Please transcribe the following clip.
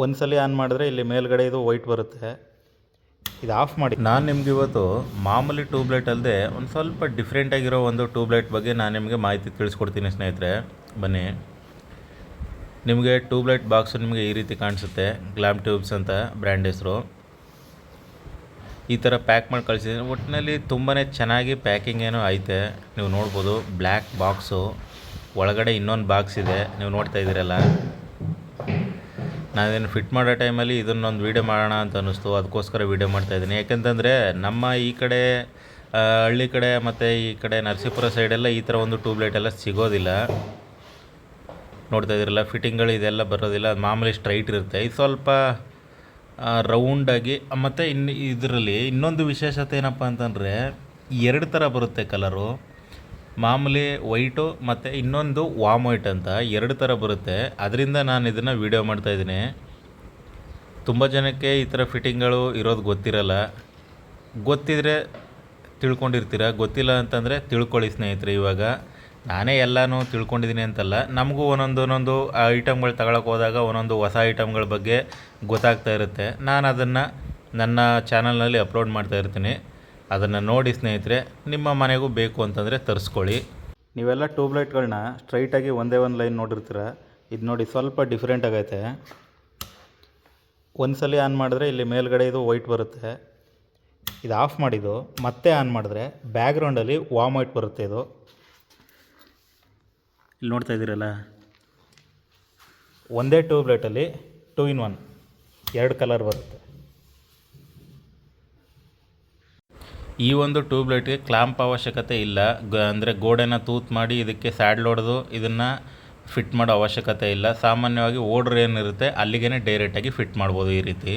ಒಂದ್ಸಲಿ ಆನ್ ಮಾಡಿದ್ರೆ ಇಲ್ಲಿ ಮೇಲ್ಗಡೆ ಇದು ವೈಟ್ ಬರುತ್ತೆ. ಇದು ಆಫ್ ಮಾಡಿ. ನಾನು ನಿಮ್ಗೆ ಇವತ್ತು ಮಾಮೂಲಿ ಟ್ಯೂಬ್ಲೈಟ್ ಅಲ್ಲದೆ ಒಂದು ಸ್ವಲ್ಪ ಡಿಫ್ರೆಂಟಾಗಿರೋ ಒಂದು ಟ್ಯೂಬ್ಲೈಟ್ ಬಗ್ಗೆ ನಾನು ನಿಮಗೆ ಮಾಹಿತಿ ತಿಳಿಸ್ಕೊಡ್ತೀನಿ ಸ್ನೇಹಿತರೆ. ಬನ್ನಿ, ನಿಮಗೆ ಟ್ಯೂಬ್ಲೈಟ್ ಬಾಕ್ಸು ನಿಮಗೆ ಈ ರೀತಿ ಕಾಣಿಸುತ್ತೆ. ಗ್ಲಾಮ್ ಟ್ಯೂಬ್ಸ್ ಅಂತ ಬ್ರ್ಯಾಂಡ್ ಹೆಸರು. ಈ ಥರ ಪ್ಯಾಕ್ ಮಾಡಿ ಕಳಿಸಿದ್ದೀನಿ. ಒಟ್ಟಿನಲ್ಲಿ ತುಂಬಾ ಚೆನ್ನಾಗಿ ಪ್ಯಾಕಿಂಗ್ ಏನೋ ಐತೆ. ನೀವು ನೋಡ್ಬೋದು ಬ್ಲ್ಯಾಕ್ ಬಾಕ್ಸು, ಒಳಗಡೆ ಇನ್ನೊಂದು ಬಾಕ್ಸ್ ಇದೆ, ನೀವು ನೋಡ್ತಾ ಇದ್ದೀರಲ್ಲ. ನಾನೇನು ಫಿಟ್ ಮಾಡೋ ಟೈಮಲ್ಲಿ ಇದನ್ನೊಂದು ವೀಡಿಯೋ ಮಾಡೋಣ ಅಂತ ಅನ್ನಿಸ್ತು, ಅದಕ್ಕೋಸ್ಕರ ವೀಡಿಯೋ ಮಾಡ್ತಾಯಿದ್ದೀನಿ. ಯಾಕೆಂತಂದರೆ ನಮ್ಮ ಈ ಕಡೆ ಹಳ್ಳಿ ಕಡೆ ಮತ್ತು ಈ ಕಡೆ ನರಸೀಪುರ ಸೈಡೆಲ್ಲ ಈ ಥರ ಒಂದು ಟ್ಯೂಬ್ಲೈಟ್ ಎಲ್ಲ ಸಿಗೋದಿಲ್ಲ. ನೋಡ್ತಾ ಇದ್ದೀರಲ್ಲ, ಫಿಟ್ಟಿಂಗ್ಗಳು ಇದೆಲ್ಲ ಬರೋದಿಲ್ಲ, ಮಾಮೂಲಿ ಸ್ಟ್ರೈಟ್ ಇರುತ್ತೆ. ಇದು ಸ್ವಲ್ಪ ರೌಂಡಾಗಿ. ಮತ್ತು ಇದರಲ್ಲಿ ಇನ್ನೊಂದು ವಿಶೇಷತೆ ಏನಪ್ಪ ಅಂತಂದರೆ ಎರಡು ಥರ ಬರುತ್ತೆ ಕಲರು. ಮಾಮೂಲಿ ವೈಟು ಮತ್ತು ಇನ್ನೊಂದು ವಾಮ್ ವೈಟ್ ಅಂತ ಎರಡು ಥರ ಬರುತ್ತೆ. ಅದರಿಂದ ನಾನು ಇದನ್ನು ವೀಡಿಯೋ ಮಾಡ್ತಾಯಿದ್ದೀನಿ. ತುಂಬ ಜನಕ್ಕೆ ಈ ಥರ ಫಿಟ್ಟಿಂಗ್ಗಳು ಇರೋದು ಗೊತ್ತಿರಲ್ಲ. ಗೊತ್ತಿದ್ದರೆ ತಿಳ್ಕೊಂಡಿರ್ತೀರ, ಗೊತ್ತಿಲ್ಲ ಅಂತಂದರೆ ತಿಳ್ಕೊಳ್ಳಿ ಸ್ನೇಹಿತರೆ. ಇವಾಗ ನಾನೇ ಎಲ್ಲನೂ ತಿಳ್ಕೊಂಡಿದ್ದೀನಿ ಅಂತಲ್ಲ, ನಮಗೂ ಒಂದೊಂದು ಐಟಮ್ಗಳು ತಗೊಳಕ್ಕೆ ಹೋದಾಗ ಒಂದೊಂದು ಹೊಸ ಐಟಮ್ಗಳ ಬಗ್ಗೆ ಗೊತ್ತಾಗ್ತಾ ಇರುತ್ತೆ. ನಾನು ಅದನ್ನು ನನ್ನ ಚಾನಲ್ನಲ್ಲಿ ಅಪ್ಲೋಡ್ ಮಾಡ್ತಾ ಇರ್ತೀನಿ. ಅದನ್ನು ನೋಡಿ ಸ್ನೇಹಿತರೆ, ನಿಮ್ಮ ಮನೆಗೂ ಬೇಕು ಅಂತಂದರೆ ತರಿಸ್ಕೊಳ್ಳಿ. ನೀವೆಲ್ಲ ಟ್ಯೂಬ್ಲೈಟ್ಗಳನ್ನ ಸ್ಟ್ರೈಟಾಗಿ ಒಂದೇ ಒಂದು ಲೈನ್ ನೋಡಿರ್ತೀರ. ಇದು ನೋಡಿ ಸ್ವಲ್ಪ ಡಿಫ್ರೆಂಟ್ ಆಗೈತೆ. ಒಂದ್ಸಲಿ ಆನ್ ಮಾಡಿದ್ರೆ ಇಲ್ಲಿ ಮೇಲ್ಗಡೆ ಇದು ವೈಟ್ ಬರುತ್ತೆ. ಇದು ಆಫ್ ಮಾಡಿದ್ದು ಮತ್ತೆ ಆನ್ ಮಾಡಿದ್ರೆ ಬ್ಯಾಕ್ಗ್ರೌಂಡಲ್ಲಿ ವಾಮ್ ವೈಟ್ ಬರುತ್ತೆ. ಇದು ಇಲ್ಲಿ ನೋಡ್ತಾ ಇದ್ದೀರಲ್ಲ, ಒಂದೇ ಟ್ಯೂಬ್ಲೈಟಲ್ಲಿ 2 in 1 ಎರಡು ಕಲರ್ ಬರುತ್ತೆ. ಈ ಒಂದು ಟ್ಯೂಬ್ಲೈಟ್ಗೆ ಕ್ಲಾಂಪ್ ಅವಶ್ಯಕತೆ ಇಲ್ಲ. ಅಂದರೆ ಗೋಡೆನ ತೂತು ಮಾಡಿ ಇದಕ್ಕೆ ಸ್ಯಾಡ್ಲ್ ಹೊಡೆದು ಇದನ್ನು ಫಿಟ್ ಮಾಡೋ ಅವಶ್ಯಕತೆ ಇಲ್ಲ. ಸಾಮಾನ್ಯವಾಗಿ ಓಡ್ರ್ ಏನಿರುತ್ತೆ ಅಲ್ಲಿಗೇ ಡೈರೆಕ್ಟಾಗಿ ಫಿಟ್ ಮಾಡ್ಬೋದು ಈ ರೀತಿ.